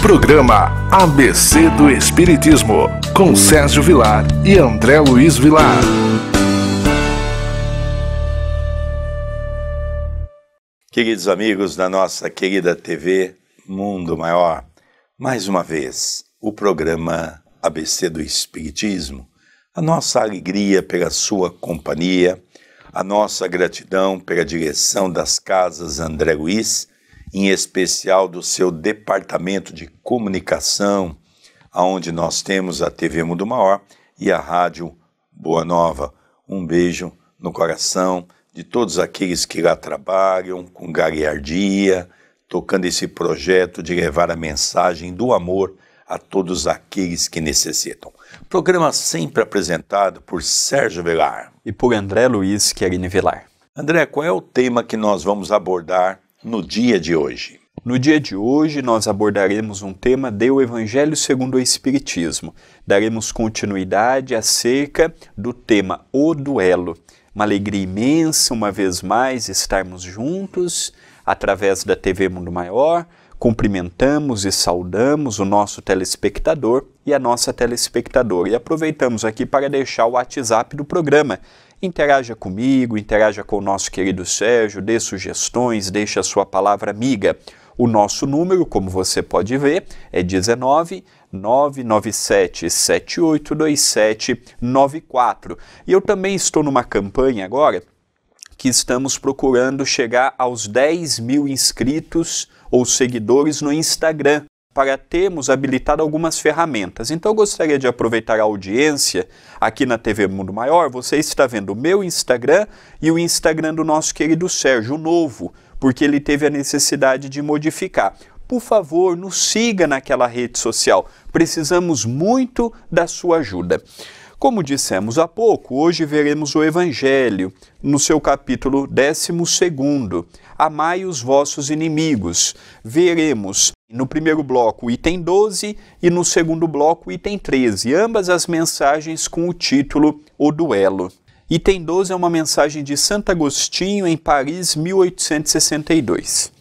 Programa ABC do Espiritismo, com Sérgio Vilar e André Luiz Vilar. Queridos amigos da nossa querida TV Mundo Maior, mais uma vez, o programa ABC do Espiritismo, a nossa alegria pela sua companhia, a nossa gratidão pela direção das casas André Luiz, em especial do seu departamento de comunicação, onde nós temos a TV Mundo Maior e a Rádio Boa Nova. Um beijo no coração de todos aqueles que lá trabalham com galhardia, tocando esse projeto de levar a mensagem do amor a todos aqueles que necessitam. Programa sempre apresentado por Sérgio Vilar. E por André Luiz Querini Vilar. André, qual é o tema que nós vamos abordar no dia de hoje? No dia de hoje nós abordaremos um tema do Evangelho segundo o Espiritismo. Daremos continuidade acerca do tema O Duelo. Uma alegria imensa, uma vez mais, estarmos juntos através da TV Mundo Maior. Cumprimentamos e saudamos o nosso telespectador e a nossa telespectadora. E aproveitamos aqui para deixar o WhatsApp do programa. Interaja comigo, interaja com o nosso querido Sérgio, dê sugestões, deixe a sua palavra amiga. O nosso número, como você pode ver, é 19 997 7827 94. E eu também estou numa campanha agora que estamos procurando chegar aos 10 mil inscritos ou seguidores no Instagram, para termos habilitado algumas ferramentas. Então eu gostaria de aproveitar a audiência aqui na TV Mundo Maior. Você está vendo o meu Instagram e o Instagram do nosso querido Sérgio, o novo, porque ele teve a necessidade de modificar. Por favor, nos siga naquela rede social. Precisamos muito da sua ajuda. Como dissemos há pouco, hoje veremos o Evangelho, no seu capítulo 12, Amai os vossos inimigos. Veremos no primeiro bloco o item 12 e no segundo bloco o item 13, ambas as mensagens com o título O Duelo. Item 12 é uma mensagem de Santo Agostinho em Paris, 1862.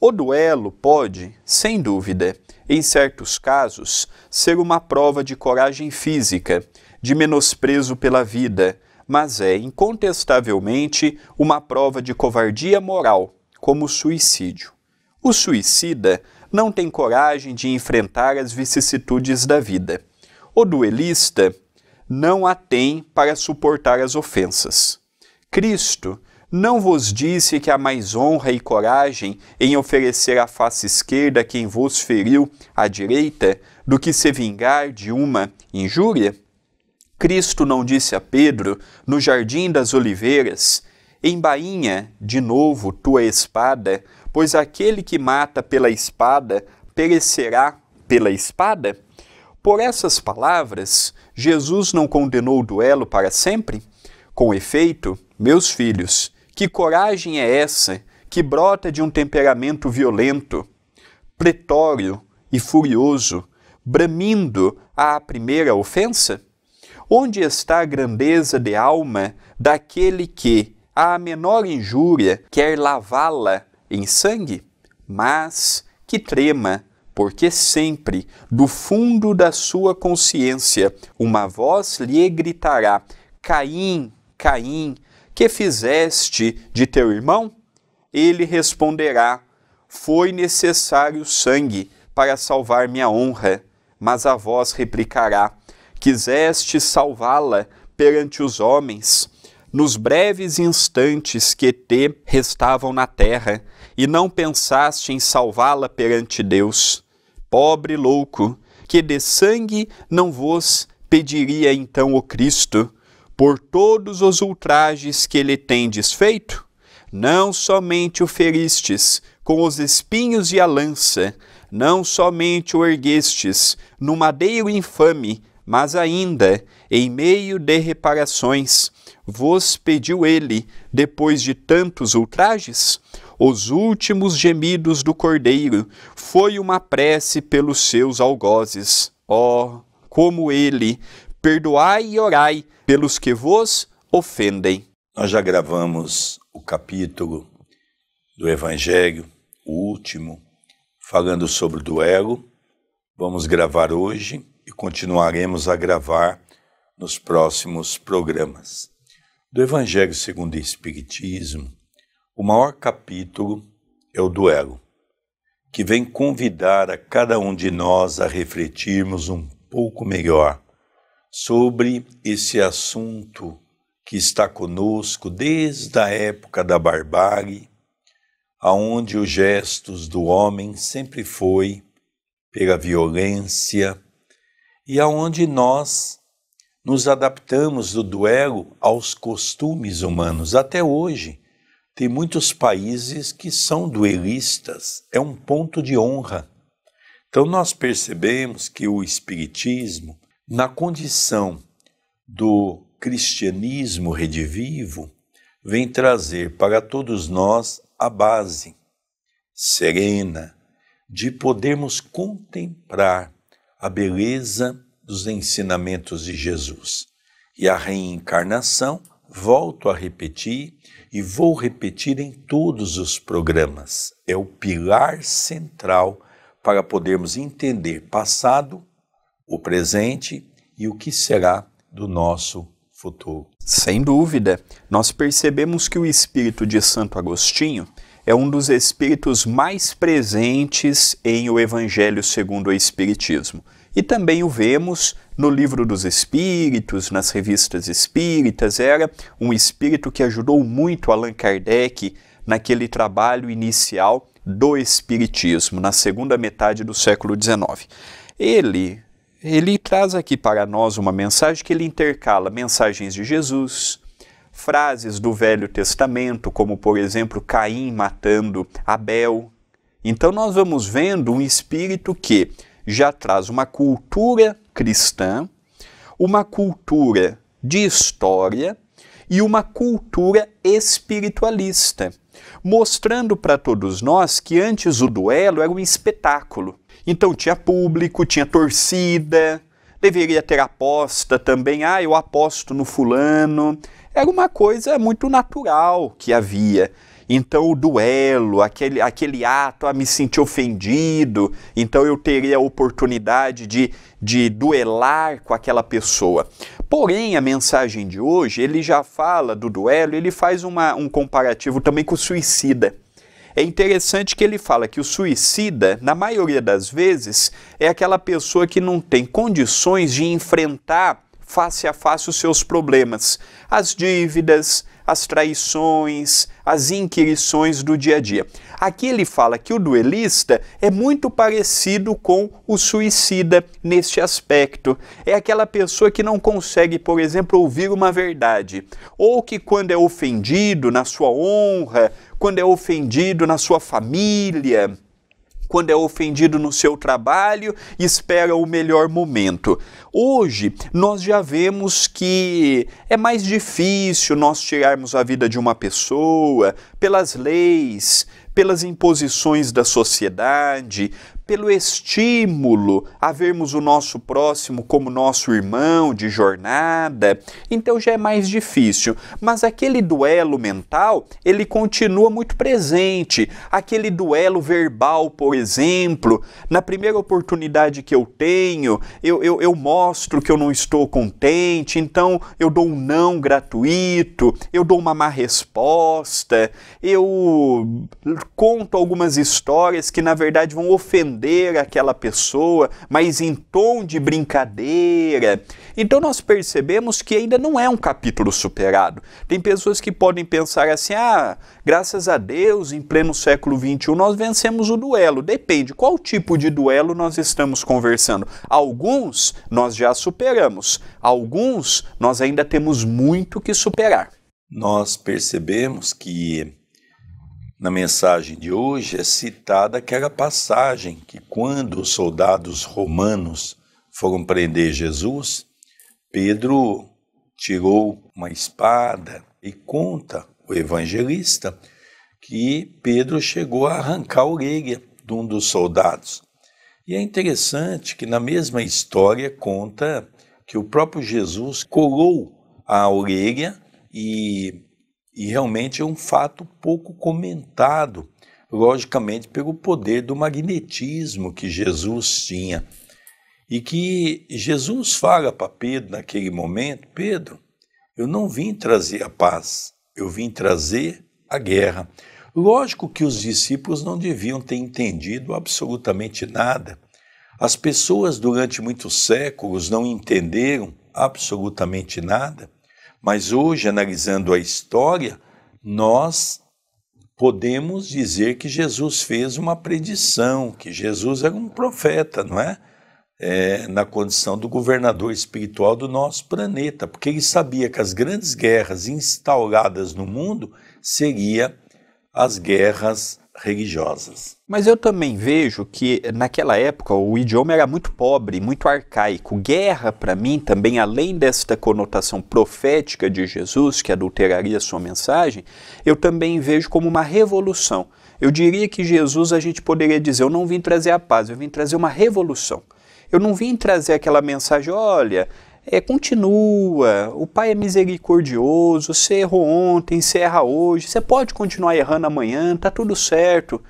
O duelo pode, sem dúvida, em certos casos, ser uma prova de coragem física, de menosprezo pela vida, mas é, incontestavelmente, uma prova de covardia moral, como o suicídio. O suicida não tem coragem de enfrentar as vicissitudes da vida. O duelista não a tem para suportar as ofensas. Cristo não vos disse que há mais honra e coragem em oferecer a face esquerda a quem vos feriu a direita do que se vingar de uma injúria? Cristo não disse a Pedro, no jardim das oliveiras, embainha de novo tua espada, pois aquele que mata pela espada perecerá pela espada? Por essas palavras, Jesus não condenou o duelo para sempre? Com efeito, meus filhos, que coragem é essa que brota de um temperamento violento, pretório e furioso, bramindo à primeira ofensa? Onde está a grandeza de alma daquele que, à menor injúria, quer lavá-la em sangue? Mas que trema, porque sempre, do fundo da sua consciência, uma voz lhe gritará: Caim, Caim, que fizeste de teu irmão? Ele responderá: foi necessário sangue para salvar minha honra. Mas a voz replicará: quiseste salvá-la perante os homens, nos breves instantes que te restavam na terra, e não pensaste em salvá-la perante Deus. Pobre louco, que de sangue não vos pediria então o Cristo, por todos os ultrajes que lhe tendes feito? Não somente o feristes com os espinhos e a lança, não somente o erguestes no madeiro infame, mas ainda, em meio de reparações, vos pediu ele, depois de tantos ultrajes? Os últimos gemidos do cordeiro foi uma prece pelos seus algozes. Ó, como ele, perdoai e orai pelos que vos ofendem. Nós já gravamos o capítulo do Evangelho, o último, falando sobre o duelo, Vamos gravar hoje e continuaremos a gravar nos próximos programas. Do Evangelho segundo o Espiritismo, o maior capítulo é o duelo, que vem convidar a cada um de nós a refletirmos um pouco melhor sobre esse assunto que está conosco desde a época da barbárie, aonde os gestos do homem sempre foi pela violência e aonde nós nos adaptamos do duelo aos costumes humanos. Até hoje, tem muitos países que são duelistas, é um ponto de honra. Então nós percebemos que o Espiritismo, na condição do cristianismo redivivo, vem trazer para todos nós a base serena de podermos contemplar a beleza dos ensinamentos de Jesus. E a reencarnação, volto a repetir e vou repetir em todos os programas, é o pilar central para podermos entender passado, o presente e o que será do nosso futuro. Sem dúvida, nós percebemos que o espírito de Santo Agostinho é um dos espíritos mais presentes em o Evangelho segundo o Espiritismo. E também o vemos no Livro dos Espíritos, nas revistas espíritas. Era um espírito que ajudou muito Allan Kardec naquele trabalho inicial do Espiritismo, na segunda metade do século XIX. Ele traz aqui para nós uma mensagem que ele intercala mensagens de Jesus, frases do Velho Testamento, como por exemplo Caim matando Abel. Então nós vamos vendo um espírito que já traz uma cultura cristã, uma cultura de história e uma cultura espiritualista, mostrando para todos nós que antes o duelo era um espetáculo. Então tinha público, tinha torcida, deveria ter aposta também. Eu aposto no fulano. Era uma coisa muito natural que havia. Então o duelo, aquele ato, me senti ofendido, então eu teria a oportunidade de duelar com aquela pessoa. Porém, a mensagem de hoje, ele já fala do duelo, ele faz um comparativo também com o suicida. É interessante que ele fala que o suicida, na maioria das vezes, é aquela pessoa que não tem condições de enfrentar face a face os seus problemas, as dívidas, as traições, as inquirições do dia a dia. Aqui ele fala que o duelista é muito parecido com o suicida neste aspecto. É aquela pessoa que não consegue, por exemplo, ouvir uma verdade, ou que quando é ofendido na sua honra, quando é ofendido na sua família, quando é ofendido no seu trabalho, espera o melhor momento. Hoje, nós já vemos que é mais difícil nós tirarmos a vida de uma pessoa pelas leis, pelas imposições da sociedade, pelo estímulo a vermos o nosso próximo como nosso irmão de jornada, então já é mais difícil. Mas aquele duelo mental, ele continua muito presente. Aquele duelo verbal, por exemplo, na primeira oportunidade que eu tenho, eu mostro que eu não estou contente, então eu dou um não gratuito, eu dou uma má resposta, eu conto algumas histórias que na verdade vão ofender aquela pessoa, mas em tom de brincadeira. Então nós percebemos que ainda não é um capítulo superado. Tem pessoas que podem pensar assim, graças a Deus, em pleno século XXI, nós vencemos o duelo. Depende, qual tipo de duelo nós estamos conversando. Alguns nós já superamos, alguns nós ainda temos muito que superar. Nós percebemos que na mensagem de hoje é citada aquela passagem que quando os soldados romanos foram prender Jesus, Pedro tirou uma espada e conta o evangelista que Pedro chegou a arrancar a orelha de um dos soldados. E é interessante que na mesma história conta que o próprio Jesus colou a orelha e realmente é um fato pouco comentado, logicamente pelo poder do magnetismo que Jesus tinha. E que Jesus fala para Pedro naquele momento: Pedro, eu não vim trazer a paz, eu vim trazer a guerra. Lógico que os discípulos não deviam ter entendido absolutamente nada. As pessoas durante muitos séculos não entenderam absolutamente nada, mas hoje, analisando a história, nós podemos dizer que Jesus fez uma predição, que Jesus era um profeta, não é? Na condição do governador espiritual do nosso planeta, porque ele sabia que as grandes guerras instauradas no mundo seriam as guerras religiosas. Mas eu também vejo que naquela época o idioma era muito pobre, muito arcaico. Guerra, para mim, também, além desta conotação profética de Jesus, que adulteraria sua mensagem, eu também vejo como uma revolução. Eu diria que Jesus, a gente poderia dizer, eu não vim trazer a paz, eu vim trazer uma revolução. Eu não vim trazer aquela mensagem, olha, continua, o Pai é misericordioso, você errou ontem, você erra hoje, você pode continuar errando amanhã, tá tudo certo.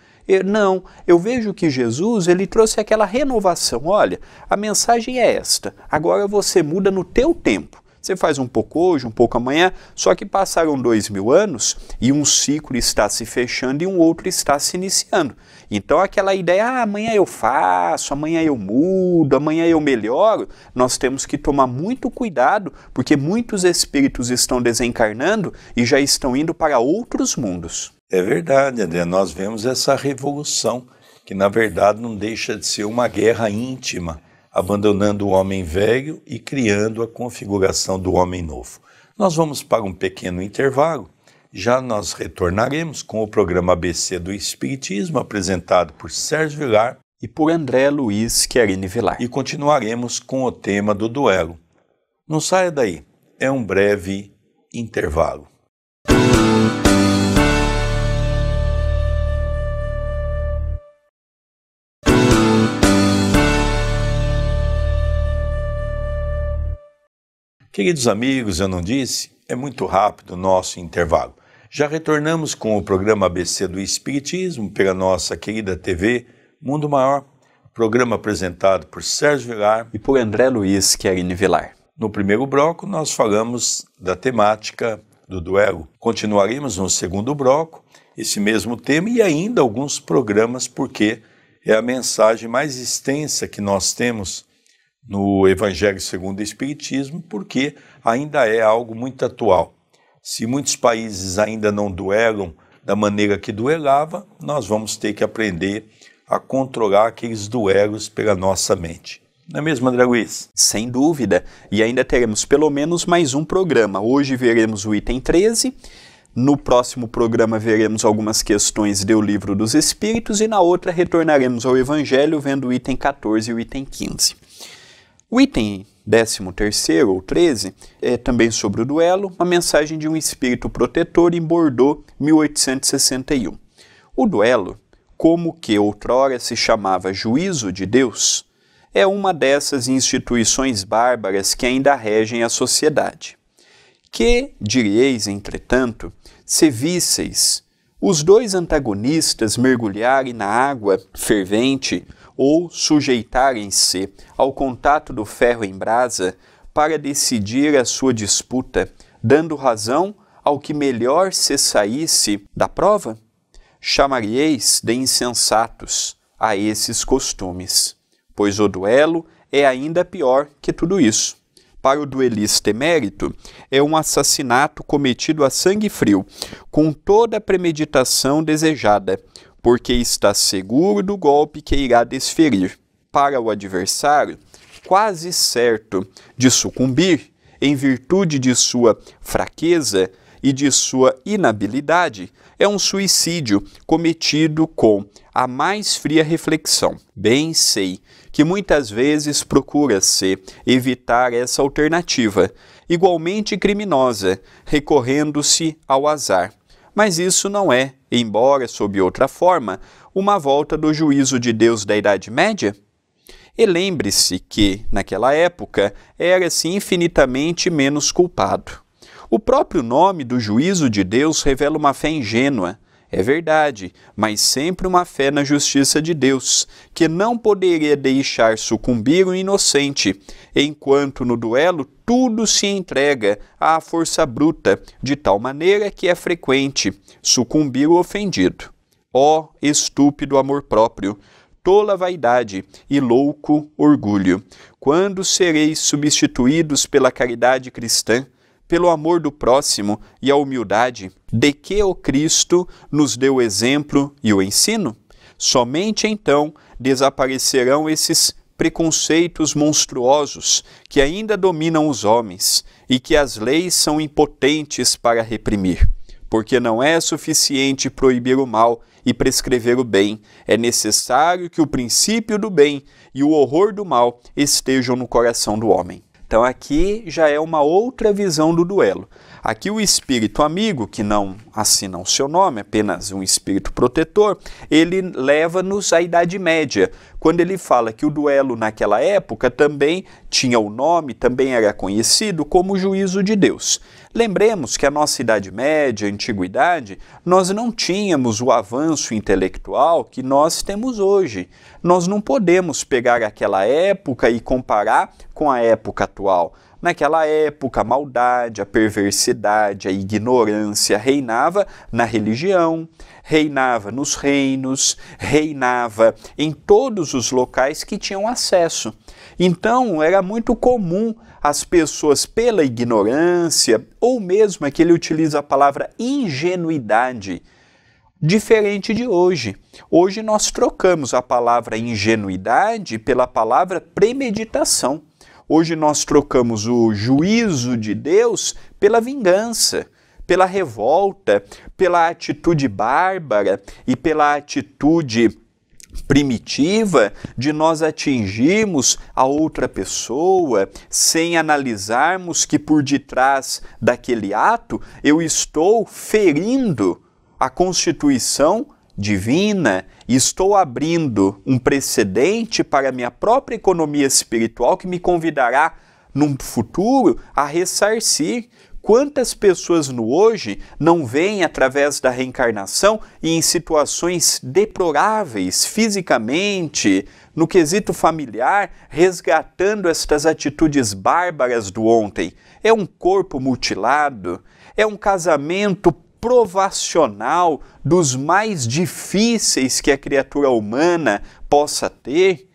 Não, eu vejo que Jesus, ele trouxe aquela renovação, olha, a mensagem é esta, agora você muda no teu tempo. Você faz um pouco hoje, um pouco amanhã, só que passaram 2000 anos e um ciclo está se fechando e um outro está se iniciando. Então aquela ideia, amanhã eu faço, amanhã eu mudo, amanhã eu melhoro, nós temos que tomar muito cuidado, porque muitos espíritos estão desencarnando e já estão indo para outros mundos. É verdade, André, nós vemos essa revolução, que na verdade não deixa de ser uma guerra íntima, abandonando o homem velho e criando a configuração do homem novo. Nós vamos para um pequeno intervalo, já nós retornaremos com o programa ABC do Espiritismo, apresentado por Sérgio Vilar e por André Luiz Querini Vilar. E continuaremos com o tema do duelo. Não saia daí, é um breve intervalo. Queridos amigos, eu não disse? É muito rápido o nosso intervalo. Já retornamos com o programa ABC do Espiritismo pela nossa querida TV Mundo Maior, programa apresentado por Sérgio Vilar e por André Luiz Querini Vilar. No primeiro bloco, nós falamos da temática do duelo. Continuaremos no segundo bloco esse mesmo tema e ainda alguns programas, porque é a mensagem mais extensa que nós temos no Evangelho segundo o Espiritismo, porque ainda é algo muito atual. Se muitos países ainda não duelam da maneira que duelava, nós vamos ter que aprender a controlar aqueles duelos pela nossa mente. Não é mesmo, André Luiz? Sem dúvida. E ainda teremos pelo menos mais um programa. Hoje veremos o item 13. No próximo programa veremos algumas questões do Livro dos Espíritos e na outra retornaremos ao Evangelho vendo o item 14 e o item 15. O item 13º ou 13 é também sobre o duelo, uma mensagem de um espírito protetor em Bordeaux, 1861. O duelo, como que outrora se chamava juízo de Deus, é uma dessas instituições bárbaras que ainda regem a sociedade. Que, dirieis, entretanto, se visseis os dois antagonistas mergulharem na água fervente ou sujeitarem-se ao contato do ferro em brasa para decidir a sua disputa, dando razão ao que melhor se saísse da prova? Chamarieis de insensatos a esses costumes, pois o duelo é ainda pior que tudo isso. Para o duelista emérito, é um assassinato cometido a sangue frio, com toda a premeditação desejada, porque está seguro do golpe que irá desferir. Para o adversário, quase certo de sucumbir, em virtude de sua fraqueza e de sua inabilidade, é um suicídio cometido com a mais fria reflexão. Bem sei que muitas vezes procura-se evitar essa alternativa, igualmente criminosa, recorrendo-se ao azar. Mas isso não é, embora sob outra forma, uma volta do juízo de Deus da Idade Média? E lembre-se que, naquela época, era-se infinitamente menos culpado. O próprio nome do juízo de Deus revela uma fé ingênua. É verdade, mas sempre uma fé na justiça de Deus, que não poderia deixar sucumbir o inocente, enquanto no duelo tudo se entrega à força bruta, de tal maneira que é frequente sucumbir o ofendido. Ó estúpido amor próprio, tola vaidade e louco orgulho, quando sereis substituídos pela caridade cristã, pelo amor do próximo e a humildade, de que o Cristo nos deu o exemplo e o ensino? Somente então desaparecerão esses preconceitos monstruosos que ainda dominam os homens e que as leis são impotentes para reprimir. Porque não é suficiente proibir o mal e prescrever o bem, é necessário que o princípio do bem e o horror do mal estejam no coração do homem. Então aqui já é uma outra visão do duelo. Aqui o espírito amigo, que não assina o seu nome, apenas um espírito protetor, ele leva-nos à Idade Média, quando ele fala que o duelo naquela época também tinha o nome, também era conhecido como juízo de Deus. Lembremos que a nossa Idade Média, a Antiguidade, nós não tínhamos o avanço intelectual que nós temos hoje. Nós não podemos pegar aquela época e comparar com a época atual. Naquela época, a maldade, a perversidade, a ignorância reinava na religião, reinava nos reinos, reinava em todos os locais que tinham acesso. Então, era muito comum as pessoas, pela ignorância, ou mesmo aqui ele utiliza a palavra ingenuidade, diferente de hoje. Hoje nós trocamos a palavra ingenuidade pela palavra premeditação. Hoje nós trocamos o juízo de Deus pela vingança, pela revolta, pela atitude bárbara e pela atitude primitiva de nós atingirmos a outra pessoa sem analisarmos que por detrás daquele ato eu estou ferindo a Constituição divina e estou abrindo um precedente para a minha própria economia espiritual que me convidará num futuro a ressarcir. Quantas pessoas no hoje não veem através da reencarnação e em situações deploráveis fisicamente, no quesito familiar, resgatando estas atitudes bárbaras do ontem? É um corpo mutilado, é um casamento provacional dos mais difíceis que a criatura humana possa ter.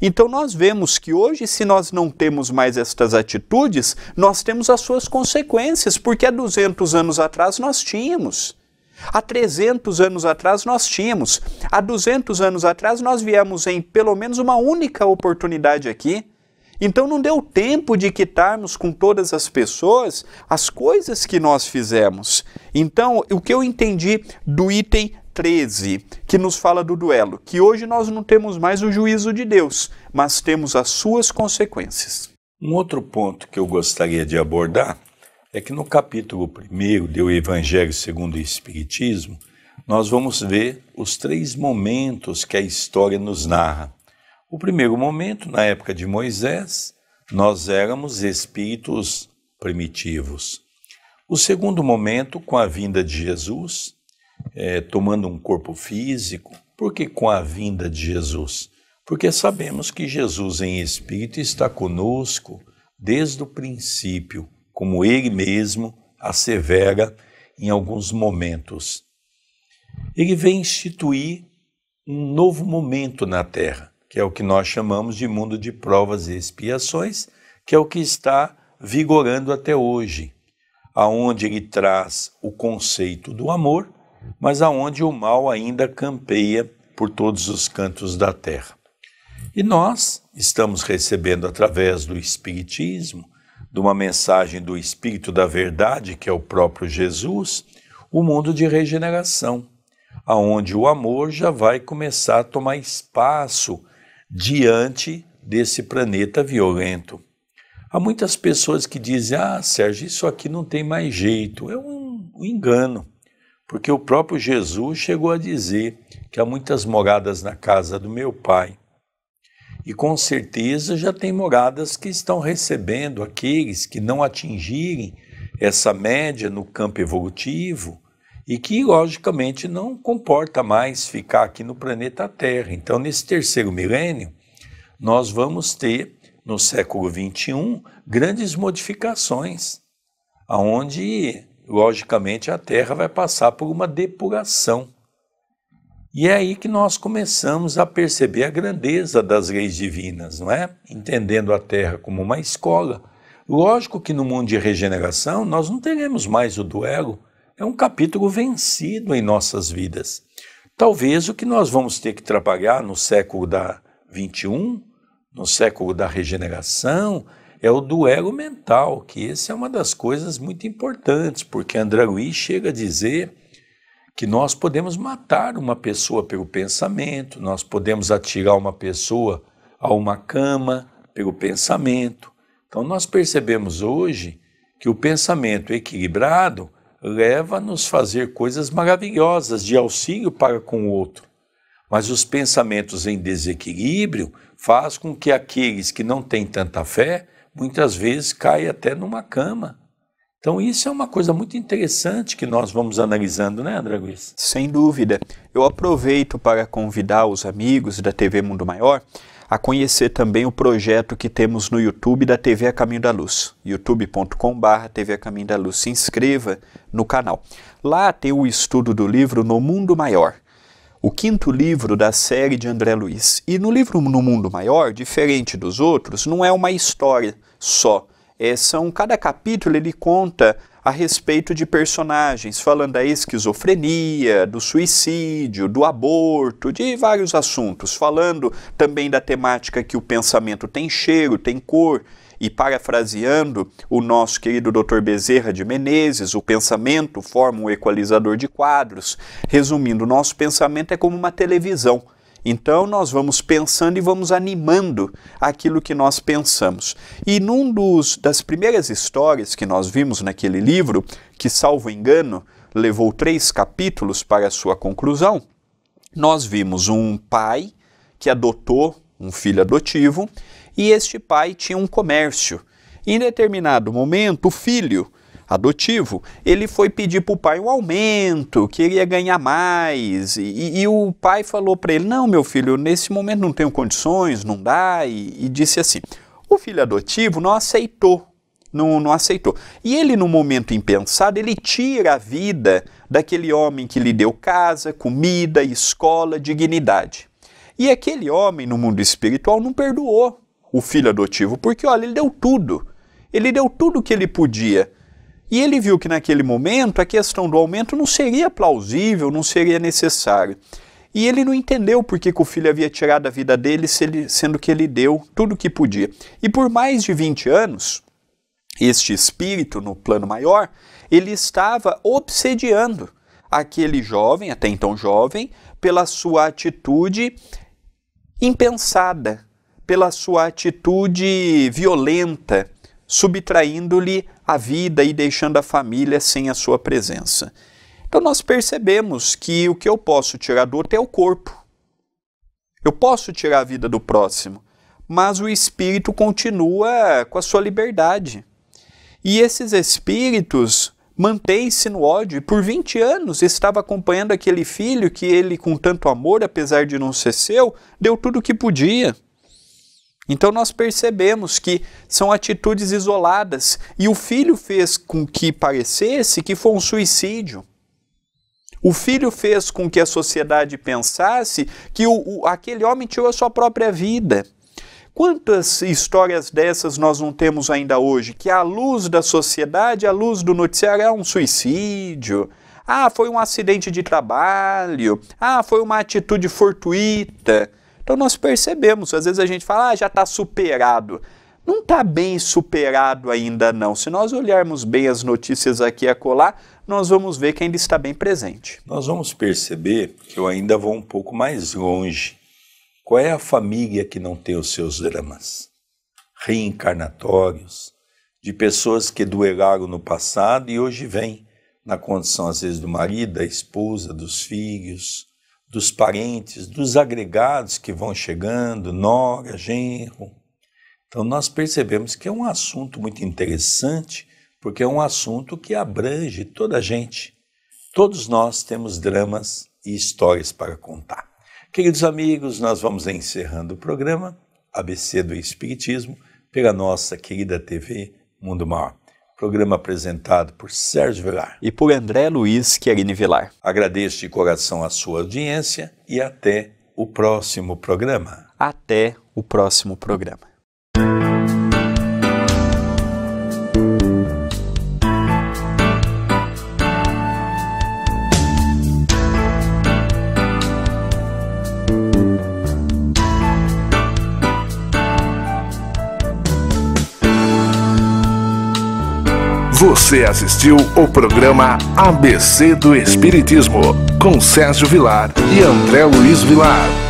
Então nós vemos que hoje, se nós não temos mais estas atitudes, nós temos as suas consequências, porque há 200 anos atrás nós tínhamos. Há 300 anos atrás nós tínhamos. Há 200 anos atrás nós viemos em pelo menos uma única oportunidade aqui. Então não deu tempo de quitarmos com todas as pessoas as coisas que nós fizemos. Então, o que eu entendi do item 13, que nos fala do duelo, que hoje nós não temos mais o juízo de Deus, mas temos as suas consequências. Um outro ponto que eu gostaria de abordar é que no capítulo 1 do Evangelho segundo o Espiritismo, nós vamos ver os 3 momentos que a história nos narra. O primeiro momento, na época de Moisés, nós éramos espíritos primitivos. O segundo momento, com a vinda de Jesus, tomando um corpo físico. Por que com a vinda de Jesus? Porque sabemos que Jesus em espírito está conosco desde o princípio, como ele mesmo assevera em alguns momentos. Ele vem instituir um novo momento na Terra, que é o que nós chamamos de mundo de provas e expiações, que é o que está vigorando até hoje, aonde ele traz o conceito do amor, mas aonde o mal ainda campeia por todos os cantos da terra. E nós estamos recebendo através do Espiritismo, de uma mensagem do Espírito da Verdade, que é o próprio Jesus, o mundo de regeneração, aonde o amor já vai começar a tomar espaço diante desse planeta violento. Há muitas pessoas que dizem, Sérgio, isso aqui não tem mais jeito. É um engano, porque o próprio Jesus chegou a dizer que há muitas moradas na casa do meu Pai. E com certeza já tem moradas que estão recebendo aqueles que não atingirem essa média no campo evolutivo e que, logicamente, não comporta mais ficar aqui no planeta Terra. Então, nesse terceiro milênio, nós vamos ter, no século XXI, grandes modificações, onde, logicamente, a Terra vai passar por uma depuração. E é aí que nós começamos a perceber a grandeza das leis divinas, não é? Entendendo a Terra como uma escola. Lógico que no mundo de regeneração nós não teremos mais o duelo. É um capítulo vencido em nossas vidas. Talvez o que nós vamos ter que trabalhar no século XXI, no século da regeneração, é o duelo mental, que essa é uma das coisas muito importantes, porque André Luiz chega a dizer que nós podemos matar uma pessoa pelo pensamento, nós podemos atirar uma pessoa a uma cama pelo pensamento. Então nós percebemos hoje que o pensamento equilibrado leva a nos fazer coisas maravilhosas de auxílio para com o outro. Mas os pensamentos em desequilíbrio fazem com que aqueles que não têm tanta fé, muitas vezes caem até numa cama. Então isso é uma coisa muito interessante que nós vamos analisando, né, André Luiz? Sem dúvida. Eu aproveito para convidar os amigos da TV Mundo Maior a conhecer também o projeto que temos no YouTube da TV A Caminho da Luz, youtube.com/TV A Caminho da Luz. Se inscreva no canal. Lá tem o estudo do livro No Mundo Maior, o 5º livro da série de André Luiz. E no livro No Mundo Maior, diferente dos outros, não é uma história só. Cada capítulo ele conta a respeito de personagens, falando da esquizofrenia, do suicídio, do aborto, de vários assuntos, falando também da temática que o pensamento tem cheiro, tem cor, e parafraseando o nosso querido Dr. Bezerra de Menezes, o pensamento forma um equalizador de quadros. Resumindo, o nosso pensamento é como uma televisão. Então nós vamos pensando e vamos animando aquilo que nós pensamos. E das primeiras histórias que nós vimos naquele livro, que salvo engano, levou 3 capítulos para a sua conclusão, nós vimos um pai que adotou um filho adotivo e este pai tinha um comércio. E em determinado momento o filho adotivo, ele foi pedir para o pai um aumento, queria ganhar mais, e o pai falou para ele, não, meu filho, nesse momento não tenho condições, não dá, e disse assim. O filho adotivo não aceitou, não aceitou. E ele, no momento impensado, ele tira a vida daquele homem que lhe deu casa, comida, escola, dignidade. E aquele homem, no mundo espiritual, não perdoou o filho adotivo, porque, olha, ele deu tudo o que ele podia. E ele viu que naquele momento a questão do aumento não seria plausível, não seria necessário. E ele não entendeu por que o filho havia tirado a vida dele, sendo que ele deu tudo o que podia. E por mais de 20 anos, este espírito no plano maior, ele estava obsediando aquele jovem, até então jovem, pela sua atitude impensada, pela sua atitude violenta, subtraindo-lhe a vida e deixando a família sem a sua presença. Então nós percebemos que o que eu posso tirar do outro é o corpo. Eu posso tirar a vida do próximo, mas o espírito continua com a sua liberdade. E esses espíritos mantêm-se no ódio, e por 20 anos estava acompanhando aquele filho que ele, com tanto amor, apesar de não ser seu, deu tudo o que podia. Então nós percebemos que são atitudes isoladas, e o filho fez com que parecesse que foi um suicídio. O filho fez com que a sociedade pensasse que aquele homem tirou a sua própria vida. Quantas histórias dessas nós não temos ainda hoje, que à luz da sociedade, à luz do noticiário, é um suicídio, foi um acidente de trabalho, foi uma atitude fortuita. Então nós percebemos, às vezes a gente fala, já está superado. Não está bem superado ainda não. Se nós olharmos bem as notícias aqui e acolá, nós vamos ver que ainda está bem presente. Nós vamos perceber que eu ainda vou um pouco mais longe. Qual é a família que não tem os seus dramas reencarnatórios, de pessoas que duelaram no passado e hoje vêm na condição, às vezes, do marido, da esposa, dos filhos, dos parentes, dos agregados que vão chegando, nora, genro. Então nós percebemos que é um assunto muito interessante, porque é um assunto que abrange toda a gente. Todos nós temos dramas e histórias para contar. Queridos amigos, nós vamos encerrando o programa ABC do Espiritismo pela nossa querida TV Mundo Maior. Programa apresentado por Sérgio Vilar e por André Luiz Querini Vilar. Agradeço de coração a sua audiência e até o próximo programa. Até o próximo programa. Você assistiu o programa ABC do Espiritismo, com Sérgio Vilar e André Luiz Vilar.